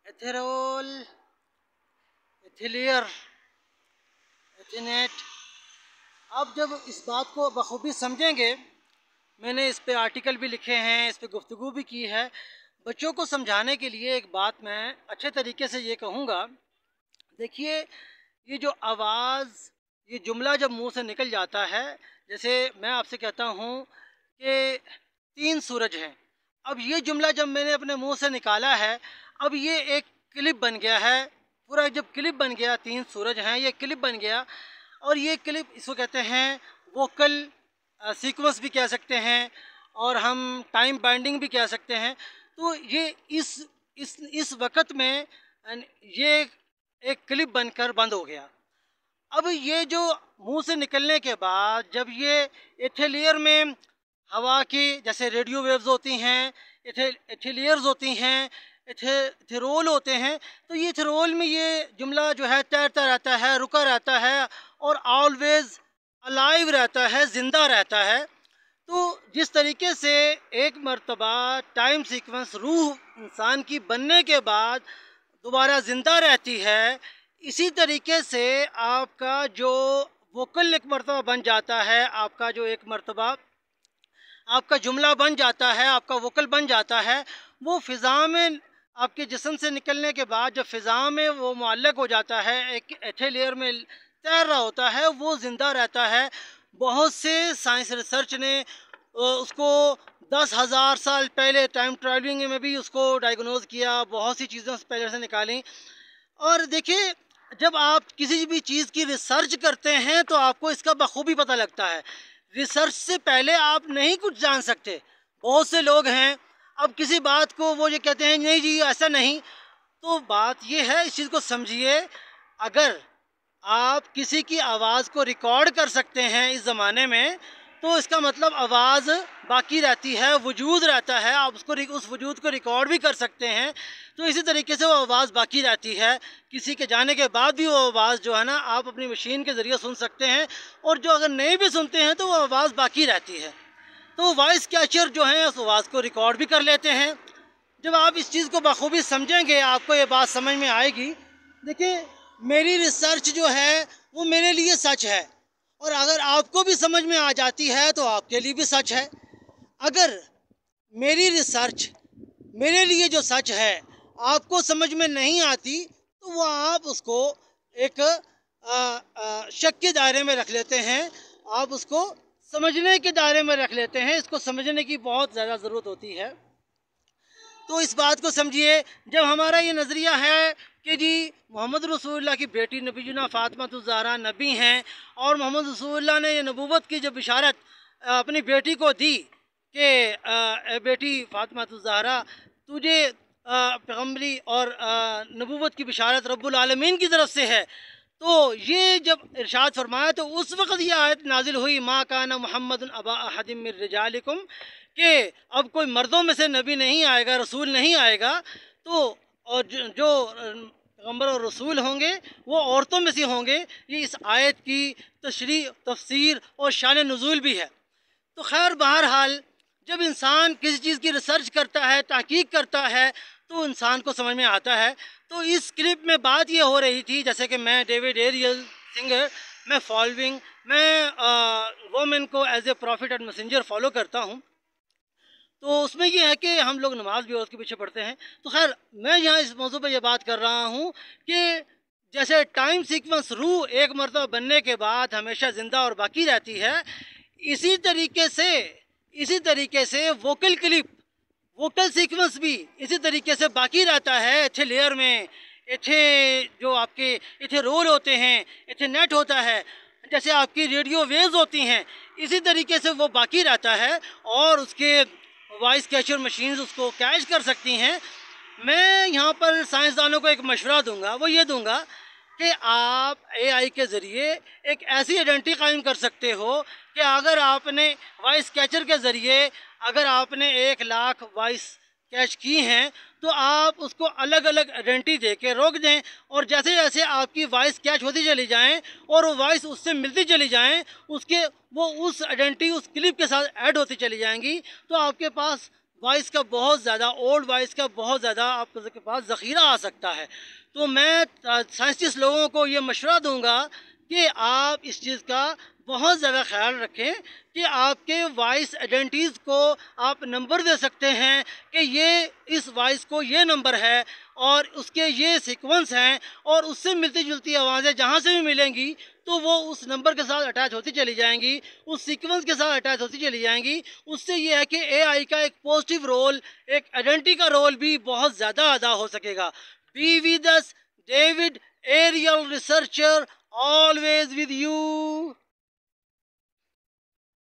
एथेरोल, एथिलियर, एथिनेट। आप जब इस बात को बखूबी समझेंगे, मैंने इस पे आर्टिकल भी लिखे हैं, इस पे गुफ्तगू भी की है। बच्चों को समझाने के लिए एक बात मैं अच्छे तरीके से ये कहूँगा। देखिए, ये जो आवाज़, ये जुमला जब मुंह से निकल जाता है, जैसे मैं आपसे कहता हूँ कि 3 सूरज हैं। अब ये जुमला जब मैंने अपने मुंह से निकाला है, अब ये एक क्लिप बन गया है। पूरा जब क्लिप बन गया, 3 सूरज हैं, ये क्लिप बन गया। और ये क्लिप, इसको कहते हैं वोकल सीक्वेंस भी कह सकते हैं, और हम टाइम बाइंडिंग भी कह सकते हैं। तो ये इस वक्त में ये एक क्लिप बनकर बंद हो गया। अब ये जो मुंह से निकलने के बाद जब ये एथिलियर में हवा की, जैसे रेडियो वेव्स होती हैं, एथिलियर्स होती हैं, एथिरोल होते हैं, तो ये एथिरोल में ये जुमला जो है तैरता रहता है, रुका रहता है और ऑलवेज अलाइव रहता है, ज़िंदा रहता है। तो जिस तरीके से एक मर्तबा टाइम सीक्वेंस रूह इंसान की बनने के बाद दोबारा ज़िंदा रहती है, इसी तरीके से आपका जो वोकल एक मर्तबा बन जाता है, आपका जो एक मर्तबा आपका जुमला बन जाता है, आपका वोकल बन जाता है, वो फ़िज़ा में आपके जिस्म से निकलने के बाद जब फ़िज़ा में वो मुअल्लक़ हो जाता है, एक एथिलियर में तैर रहा होता है, वो ज़िंदा रहता है। बहुत से साइंस रिसर्च ने उसको 10,000 साल पहले टाइम ट्रैवलिंग में भी उसको डायग्नोज़ किया, बहुत सी चीज़ें पहले से निकाली। और देखिए, जब आप किसी भी चीज़ की रिसर्च करते हैं तो आपको इसका बखूबी पता लगता है। रिसर्च से पहले आप नहीं कुछ जान सकते। बहुत से लोग हैं, अब किसी बात को वो ये कहते हैं नहीं जी ऐसा नहीं। तो बात ये है, इस चीज़ को समझिए, अगर आप किसी की आवाज़ को रिकॉर्ड कर सकते हैं इस ज़माने में, तो इसका मतलब आवाज़ बाकी रहती है, वजूद रहता है, आप उसको उस वजूद को रिकॉर्ड भी कर सकते हैं। तो इसी तरीके से वो आवाज़ बाकी रहती है। किसी के जाने के बाद भी वो आवाज़ जो है ना, आप अपनी मशीन के ज़रिए सुन सकते हैं, और जो अगर नहीं भी सुनते हैं तो वो आवाज़ बाकी रहती है। तो वॉइस कैचर जो है उस आवाज़ को रिकॉर्ड भी कर लेते हैं। जब आप इस चीज़ को बखूबी समझेंगे, आपको ये बात समझ में आएगी। देखिए, मेरी रिसर्च जो है वो मेरे लिए सच है, और अगर आपको भी समझ में आ जाती है तो आपके लिए भी सच है। अगर मेरी रिसर्च मेरे लिए जो सच है आपको समझ में नहीं आती, तो वो आप उसको एक शक के दायरे में रख लेते हैं, आप उसको समझने के दायरे में रख लेते हैं। इसको समझने की बहुत ज़्यादा ज़रूरत होती है। तो इस बात को समझिए, जब हमारा ये नज़रिया है कि जी मोहम्मद रसूलुल्लाह की बेटी नबीजुना फ़ातिमातुज़ ज़हरा नबी हैं, और मोहम्मद रसूलुल्लाह ने ये नबूवत की जब बिशारत अपनी बेटी को दी कि बेटी फ़ातिमातुज़ ज़हरा, तुझे पैगम्बरी और नबूवत की बिशारत रब्बुल आलमीन की तरफ से है, तो ये जब इरशाद फरमाया तो उस वक़्त ये आयत नाजिल हुई, मा काना मुहम्मदुन अबा अहदिम मिर रिजालिकुम, कि अब कोई मर्दों में से नबी नहीं आएगा, रसूल नहीं आएगा। तो और जो पैगम्बर और रसूल होंगे वो औरतों में से होंगे। ये इस आयत की तशरीह, तफसीर और शान नुज़ूल भी है। तो खैर, बहरहाल, जब इंसान किसी चीज़ की रिसर्च करता है, तहकीक करता है, तो इंसान को समझ में आता है। तो इस क्लिप में बात ये हो रही थी, जैसे कि मैं डेविड एरियल सिंगर, मैं फॉलोइंग, मैं वोमेन को as a prophet and messenger follow करता हूँ। तो उसमें ये है कि हम लोग नमाज भी औरत के पीछे पढ़ते हैं। तो खैर, मैं यहाँ इस मौजू पर यह बात कर रहा हूँ कि जैसे टाइम सीक्वेंस रूह एक मरतबा बनने के बाद हमेशा ज़िंदा और बाकी रहती है, इसी तरीके से वोकल क्लिप, वोकल सीक्वेंस भी इसी तरीके से बाकी रहता है। एथे लेयर में जो आपके इथे रोल होते हैं, इथे नेट होता है, जैसे आपकी रेडियो वेव्स होती हैं, इसी तरीके से वो बाकी रहता है, और उसके वॉइस कैचर मशीन्स उसको कैच कर सकती हैं। मैं यहाँ पर साइंसदानों को एक मशवरा दूंगा, वो ये दूंगा कि आप एआई के ज़रिए एक ऐसी आइडेंटिटी कायम कर सकते हो कि अगर आपने वॉइस कैचर के ज़रिए अगर आपने 1,00,000 वॉइस कैच की हैं, तो आप उसको अलग अलग आइडेंटिटी दे के रोक दें, और जैसे जैसे आपकी वॉइस कैच होती चली जाएं और वो वॉइस उससे मिलती चली जाएं, वो उस आइडेंटिटी उस क्लिप के साथ ऐड होती चली जाएंगी, तो आपके पास वॉइस का बहुत ज़्यादा, ओल्ड वॉइस का बहुत ज़्यादा आपके पास ज़ख़ीरा आ सकता है। तो मैं साइंटिस्ट लोगों को ये मशवरा दूंगा कि आप इस चीज़ का बहुत ज़्यादा ख्याल रखें कि आपके वॉइस आइडेंटिटीज़ को आप नंबर दे सकते हैं कि ये इस वॉइस को ये नंबर है और उसके ये सीक्वेंस हैं, और उससे मिलती जुलती आवाज़ें जहाँ से भी मिलेंगी तो वो उस नंबर के साथ अटैच होती चली जाएंगी, उस सीक्वेंस के साथ अटैच होती चली जाएंगी। उससे ये है कि एआई का एक पॉजिटिव रोल, एक आइडेंटिटी का रोल भी बहुत ज़्यादा अदा हो सकेगा। Be with us, David, Ariel researcher, always with you.